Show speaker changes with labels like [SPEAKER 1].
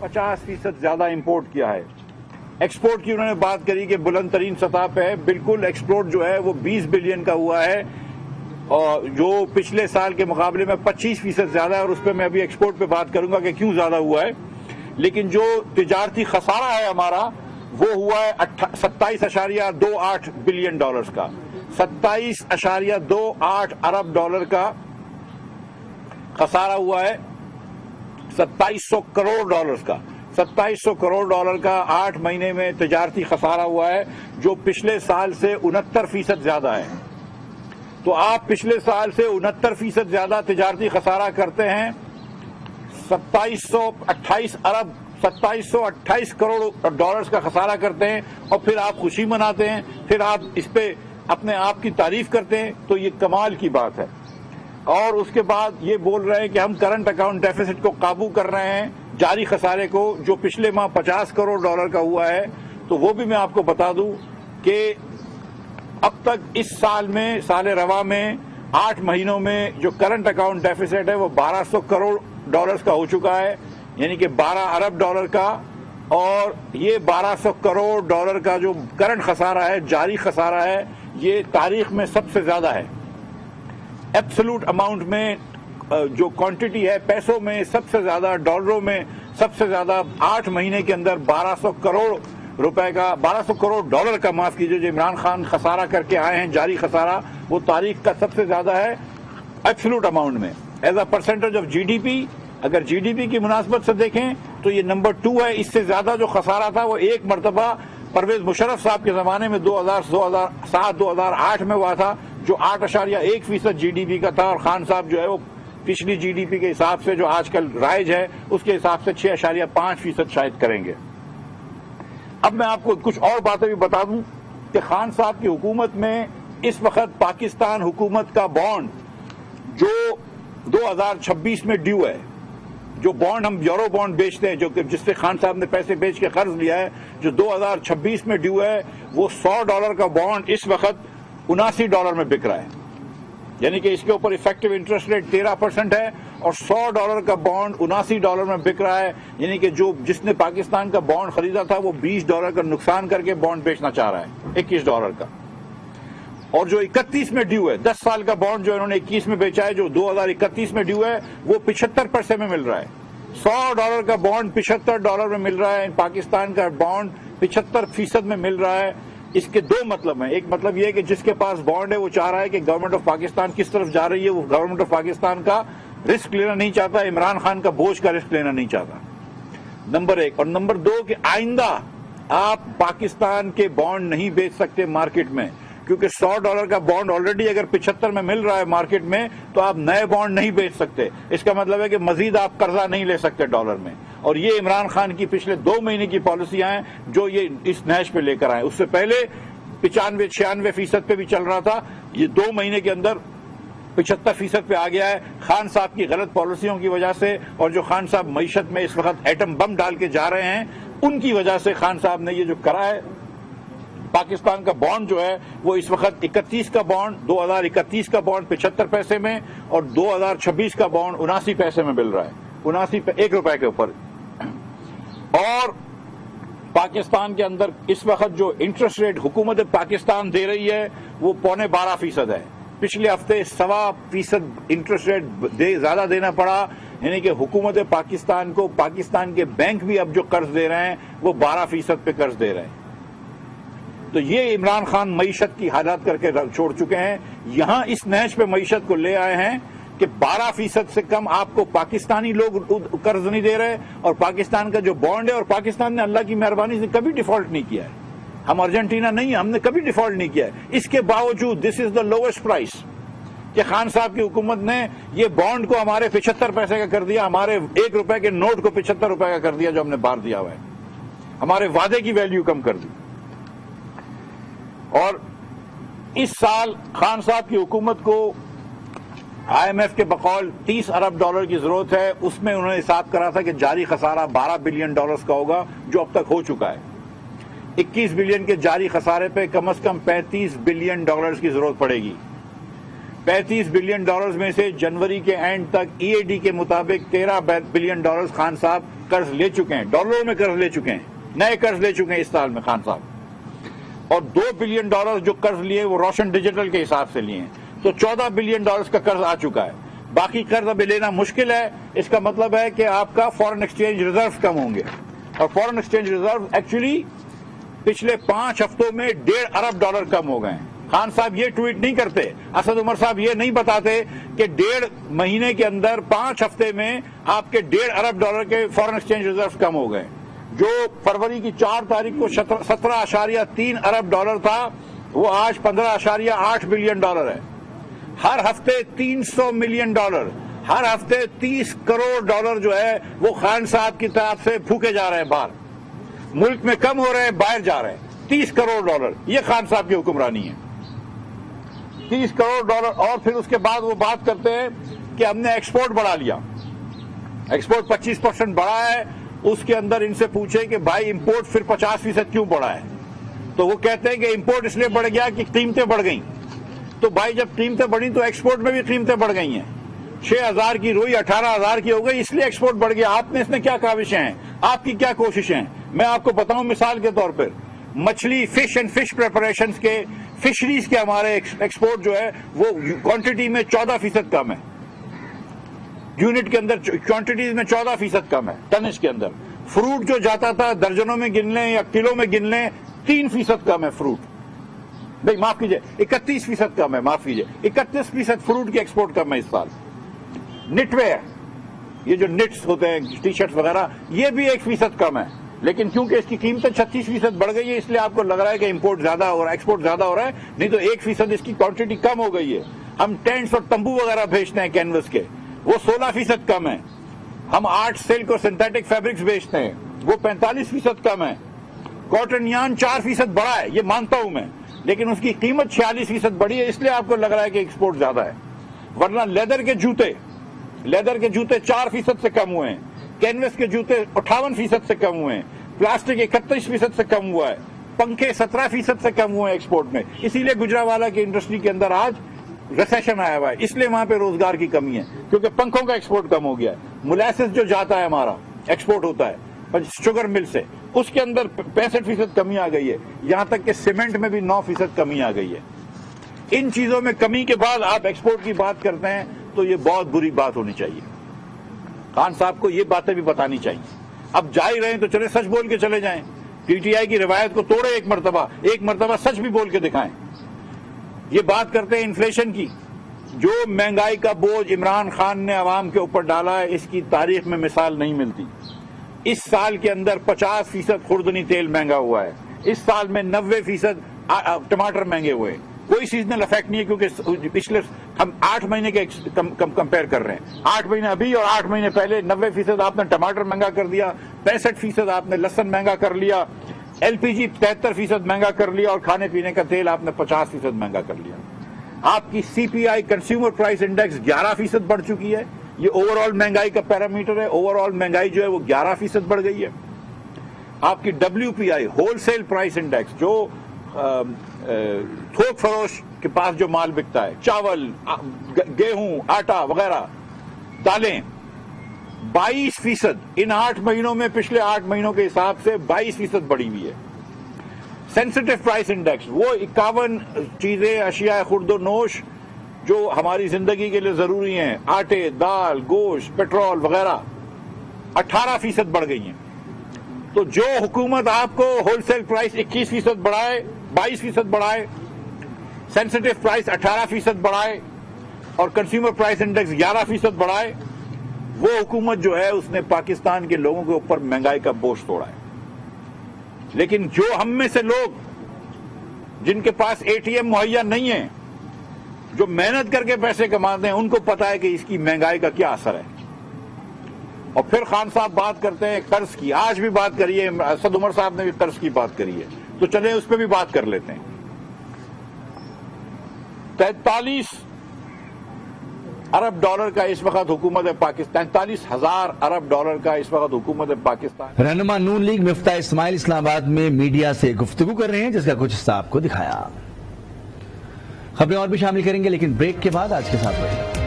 [SPEAKER 1] 50% ज्यादा इंपोर्ट किया है। एक्सपोर्ट की उन्होंने बात करी कि बुलंद तरीन सतह पे है। बिल्कुल एक्सपोर्ट जो है वो 20 बिलियन का हुआ है और जो पिछले साल के मुकाबले में 25% ज्यादा है, और उस पर मैं अभी एक्सपोर्ट पे बात करूंगा कि क्यों ज्यादा हुआ है। लेकिन जो तिजारती खसारा है हमारा वो हुआ है 27.28 बिलियन डॉलर्स का, 27.28 अरब डॉलर का खसारा हुआ है, 2700 करोड़ डॉलर्स का, 2700 करोड़ डॉलर का 8 महीने में तिजारती खसारा हुआ है, जो पिछले साल से 69% ज्यादा है। तो आप पिछले साल से 69% ज्यादा तिजारती खसारा करते हैं, 2728 करोड़ डॉलर्स का खसारा करते हैं, और फिर आप खुशी मनाते हैं, फिर आप इस पे अपने आप की तारीफ करते हैं, तो ये कमाल की बात है। और उसके बाद ये बोल रहे हैं कि हम करंट अकाउंट डेफिसिट को काबू कर रहे हैं, जारी खसारे को, जो पिछले माह 50 करोड़ डॉलर का हुआ है। तो वो भी मैं आपको बता दूं कि अब तक इस साल में, साल रवा में 8 महीनों में जो करंट अकाउंट डेफिसिट है वो 1200 करोड़ डॉलर्स का हो चुका है, यानी कि 12 अरब डॉलर का। और ये 1200 करोड़ डॉलर का जो करंट खसारा है, जारी खसारा है, ये तारीख में सबसे ज्यादा है। एब्सोल्यूट अमाउंट में जो क्वांटिटी है पैसों में सबसे ज्यादा, डॉलरों में सबसे ज्यादा, 8 महीने के अंदर 1200 करोड़ रुपए का, 1200 करोड़ डॉलर का, माफ कीजिए, जो इमरान खान खसारा करके आए हैं, जारी खसारा, वो तारीख का सबसे ज्यादा है एब्सोल्यूट अमाउंट में। As a percentage of GDP, अगर जीडीपी की मुनासबत से देखें तो ये नंबर 2 है। इससे ज्यादा जो खसारा था वो एक मरतबा परवेज मुशर्रफ साहब के जमाने में 2007-2008 में हुआ था, जो 8.1% जीडीपी का था, और खान साहब जो है वो पिछली जीडीपी के हिसाब से जो आजकल राइज है उसके हिसाब से 6.5% शायद करेंगे। अब मैं आपको कुछ और बातें भी बता दूं कि खान साहब की हुकूमत में इस वक्त पाकिस्तान हुकूमत का बॉन्ड जो 2026 में ड्यू है, जो बॉन्ड हम यूरो बॉन्ड बेचते हैं, जो जिससे खान साहब ने पैसे बेच के कर्ज लिया है, जो 2026 में ड्यू है, वो $100 का बॉन्ड इस वक्त $79 में बिक रहा है, यानी कि इसके ऊपर इफेक्टिव इंटरेस्ट रेट 13% है, और $100 का बॉन्ड $79 में बिक रहा है, यानी कि जो जिसने पाकिस्तान का बॉन्ड खरीदा था वो $20 का नुकसान करके बॉन्ड बेचना चाह रहा है, $21 का। और जो 31 में ड्यू है, 10 साल का बॉन्ड जो इन्होंने 21 में बेचा है, जो 2031 में ड्यू है, वो 75 पैसे में मिल रहा है। $100 का बॉन्ड $75 में मिल रहा है, पाकिस्तान का बॉन्ड 75% में मिल रहा है। इसके दो मतलब हैं। एक मतलब ये है कि जिसके पास बॉन्ड है वो चाह रहा है कि गवर्नमेंट ऑफ पाकिस्तान किस तरफ जा रही है, वो गवर्नमेंट ऑफ पाकिस्तान का रिस्क लेना नहीं चाहता, इमरान खान का बोझ का रिस्क लेना नहीं चाहता, नंबर 1। और नंबर 2 कि आइंदा आप पाकिस्तान के बॉन्ड नहीं बेच सकते मार्केट में, क्योंकि $100 का बॉन्ड ऑलरेडी अगर 75 में मिल रहा है मार्केट में, तो आप नए बॉन्ड नहीं बेच सकते। इसका मतलब है कि मजीद आप कर्जा नहीं ले सकते डॉलर में। और ये इमरान खान की पिछले 2 महीने की पॉलिसियां हैं जो ये इस नहज पे लेकर आए। उससे पहले 95-96% पे भी चल रहा था, ये 2 महीने के अंदर 75% पे आ गया है, खान साहब की गलत पॉलिसियों की वजह से। और जो खान साहब मईशत में इस वक्त एटम बम डाल के जा रहे हैं, उनकी वजह से खान साहब ने ये जो करा है। पाकिस्तान का बॉन्ड जो है वो इस वक्त 31 का बॉन्ड, 2031 का बॉन्ड 75 पैसे में, और 2026 का बॉन्ड 79 पैसे में मिल रहा है, 1 रुपए के ऊपर। और पाकिस्तान के अंदर इस वक्त जो इंटरेस्ट रेट हुकूमत पाकिस्तान दे रही है वो 12.25% है। पिछले हफ्ते 1.25% इंटरेस्ट रेट ज्यादा देना पड़ा, यानी कि हुकूमत पाकिस्तान को, पाकिस्तान के बैंक भी अब जो कर्ज दे रहे हैं वो 12% पे कर्ज दे रहे हैं। तो ये इमरान खान मईशत की हालात करके छोड़ चुके हैं। यहां इस नहज पे मईशत को ले आए हैं कि 12% से कम आपको पाकिस्तानी लोग कर्ज नहीं दे रहे, और पाकिस्तान का जो बॉन्ड है, और पाकिस्तान ने अल्लाह की मेहरबानी से कभी डिफॉल्ट नहीं किया है। हम अर्जेंटीना नहीं है, हमने कभी डिफॉल्ट नहीं किया है। इसके बावजूद this is the lowest price कि खान साहब की हुकूमत ने ये बॉन्ड को हमारे 75 पैसे का कर दिया, हमारे 1 रुपए के नोट को 75 रुपए का कर दिया जो हमने बाहर दिया हुआ है, हमारे वादे की वैल्यू कम कर दी। और इस साल खान साहब की हुकूमत को IMF के बकौल 30 अरब डॉलर की जरूरत है। उसमें उन्होंने हिसाब करा था कि जारी खसारा 12 बिलियन डॉलर्स का होगा, जो अब तक हो चुका है। 21 बिलियन के जारी खसारे पे कम से कम 35 बिलियन डॉलर्स की जरूरत पड़ेगी। 35 बिलियन डॉलर्स में से जनवरी के एंड तक EAD के मुताबिक 13 बिलियन डॉलर्स खान साहब قرض لے چکے ہیں، ڈالروں میں قرض لے چکے ہیں، نئے قرض لے چکے ہیں اس سال میں خان صاحب، اور $2 بلین جو قرض لیے وہ روشن ڈیجیٹل کے حساب سے لیے ہیں، تو $14 بلین کا قرض آ چکا ہے۔ باقی قرض ابھی لینا مشکل ہے، اس کا مطلب ہے کہ آپ کا فارن ایکسچینج ریزرو کم ہوں گے، اور فارن ایکسچینج ریزرو ایکچولی پچھلے 5 ہفتوں میں $1.5 ارب کم ہو گئے ہیں۔ خان صاحب یہ ٹویٹ نہیں کرتے، اسد عمر صاحب یہ نہیں بتاتے کہ 1.5 مہینے کے اندر 5 ہفتے میں آپ کے $1.5 ارب کے فارن ایکسچینج ریزرو کم ہو گئے، جو فروری کی 4 تاریخ کو $17.3 ارب تھا، وہ آج $15.8 بلین ہے۔ ہر ہفتے $300 ملین، ہر ہفتے $30 کروڑ جو ہے وہ خان صاحب کی طرف سے پھونکے جا رہے ہیں باہر، ملک میں کم ہو رہے ہیں، باہر جا رہے ہیں۔ $30 کروڑ، یہ خان صاحب کی حکمرانی ہے، $30 کروڑ۔ اور پھر اس کے بعد وہ بات کرتے ہیں کہ ہم نے ایکسپورٹ بڑھا لیا، ایکسپورٹ 25% بڑھا ہے۔ اس کے اندر ان سے پوچھے کہ بھائی امپورٹ پھر 50% کیوں بڑھا ہے، تو وہ کہتے ہیں کہ امپورٹ اس لیے بڑھ گیا کہ قیمتیں بڑھ گئیں۔ تو بھائی جب قیمتیں بڑھی تو ایکسپورٹ میں بھی قیمتیں بڑھ گئی ہیں، 6,000 کی روئی 18,000 کی ہو گئی، اس لیے ایکسپورٹ بڑھ گیا۔ آپ نے اس میں کیا کاوشیں ہیں، آپ کی کیا کوششیں ہیں؟ میں آپ کو بتاؤں مثال کے طور پر، مچھلی فش اینڈ فش پریپریشنز کے فشریز کے ہمارے ایکسپورٹ جو ہے وہ کوانٹٹی میں 14% کم ہے، یونٹ کے اندر کوانٹٹیز میں 14% کم ہے، ٹنج کے اندر۔ فروٹ جو جاتا تھا درجنوں میں گن لیں یا کلو میں گن لیں، 3% کم ہے فروٹ، نہیں معاف کیجئے 31% کم ہے، معاف کیجئے 31% فروٹ کی ایکسپورٹ کم ہے اس سال۔ نٹ ویئر، یہ جو نٹس ہوتے ہیں ٹی شرٹ وغیرہ، یہ بھی 1% کم ہے، لیکن کیونکہ اس کی قیمتیں 36% بڑھ گئی ہے اس لیے آپ کو لگ رہا ہے کہ امپورٹ زیادہ ہو رہا ہے، ایکسپورٹ زیادہ ہو رہا ہے، نہیں تو 1% اس کی کوانٹٹی کم ہو گئی ہے۔ ہم ٹینٹس اور تمبو وغیرہ بھیجتے ہیں کینوس کے، وہ 16% کم ہے۔ ہم آرٹ سلک اور سنتھیٹک فیبرکس بیچتے ہیں، وہ 45% کم ہے۔ کاٹن یان 4% بڑھا ہے، یہ مانتا ہوں میں، لیکن اس کی قیمت 46% بڑھی ہے، اس لیے آپ کو لگ رہا ہے کہ ایکسپورٹ زیادہ ہے۔ ورنہ لیدر کے جوتے 4% سے کم ہوئے ہیں، کینوس کے جوتے 58% سے کم ہوئے ہیں، پلاسٹک 31% سے کم ہوا ہے، پنکھے 17% سے کم ہوئے ہیں ایکسپورٹ میں۔ اسی لیے گجرانوالہ کی انڈسٹری کے اندر آج ریسیشن آیا ہوا ہے، اس لیے وہاں پہ روزگار کی کمی ہے، کیونکہ پنکھوں کا ایکسپورٹ کم ہو گیا ہے۔ مولیسس جو جاتا ہے ہمارا ایکسپورٹ ہوتا ہے شوگر مل سے، اس کے اندر 65% کمی آ گئی ہے، یہاں تک کہ سیمنٹ میں بھی 9% کمی آ گئی ہے۔ ان چیزوں میں کمی کے بعد آپ ایکسپورٹ کی بات کرتے ہیں تو یہ بہت بری بات ہونی چاہیے۔ خان صاحب کو یہ باتیں بھی بتانی چاہیے۔ اب جا ہی رہے ہیں تو چلے سچ بول کے چلے جائیں، پی ٹی آئی کی روایت کو توڑے، ایک مرتبہ سچ بھی بول کے دکھائیں۔ یہ بات کرتے ہیں انفلیشن کی، جو مہنگائی کا بوجھ عمران خان نے عوام کے اوپر ڈالا ہے اس کی تاریخ میں مثال نہیں ملتی۔ اس سال کے اندر 50% خوردنی تیل مہنگا ہوا ہے، اس سال میں 90% ٹماٹر مہنگے ہوئے۔ کوئی سیزنل افیکٹ نہیں ہے کیونکہ پچھلے ہم 8 مہینے کے کمپیئر کر رہے ہیں، 8 مہینے ابھی اور 8 مہینے پہلے 90% آپ نے ٹماٹر مہنگا کر دیا، 65% آپ نے لہسن مہنگا کر لیا، ایل پی جی 73% مہنگا کر لیا، اور کھانے پینے کا تیل آپ نے 50% مہنگا کر لیا۔ آپ کی سی پی آئی کنزیومر پرائس انڈیکس 11% بڑھ چکی ہے، یہ اوور آل مہنگائی کا پیرامیٹر ہے، اوور آل مہنگائی جو ہے وہ 11% بڑھ گئی ہے۔ آپ کی ڈبلیو پی آئی ہول سیل پرائس انڈیکس، جو تھوک فروش کے پاس جو مال بکتا ہے، چاول، گیہوں، آٹا وغیرہ، دالیں، 22% ان 8 مہینوں میں، پچھلے 8 مہینوں کے حساب سے 22% بڑھی ہوئی ہے۔ سینسٹیو پرائس انڈیکس، وہ 51 چیزیں، اشیاء خرد و نوش جو ہماری زندگی کے لیے ضروری ہیں، آٹے، دال، گوشت، پیٹرول وغیرہ، 18% بڑھ گئی ہیں۔ تو جو حکومت آپ کو ہول سیل پرائس 21% بڑھائے، 22% بڑھائے، سینسٹیو پرائس 18% بڑھائے اور کنزیومر پرائس انڈیکس 11% بڑھائے، وہ حکومت جو ہے اس نے پاکستان کے لوگوں کے اوپر مہنگائی کا بوجھ توڑا ہے۔ لیکن جو ہم میں سے لوگ جن کے پاس اے ٹی ایم مہیا نہیں ہے، جو محنت کر کے پیسے کماتے ہیں، ان کو پتا ہے کہ اس کی مہنگائی کا کیا اثر ہے۔ اور پھر خان صاحب بات کرتے ہیں قرض کی، آج بھی بات کری ہے، اسد عمر صاحب نے بھی قرض کی بات کری ہے، تو چلیں اس پہ بھی بات کر لیتے ہیں۔ 43 ارب ڈالر کا اس وقت حکومت پاکستان، 43,000 ارب ڈالر کا اس وقت حکومت پاکستان۔
[SPEAKER 2] رہنما نون لیگ مفتاح اسماعیل اسلام آباد میں میڈیا سے گفتگو کر رہے ہیں، جس کا کچھ حصہ آپ کو دکھایا۔ خبریں اور بھی شامل کریں گے لیکن بریک کے بعد، آج کے ساتھ رہے۔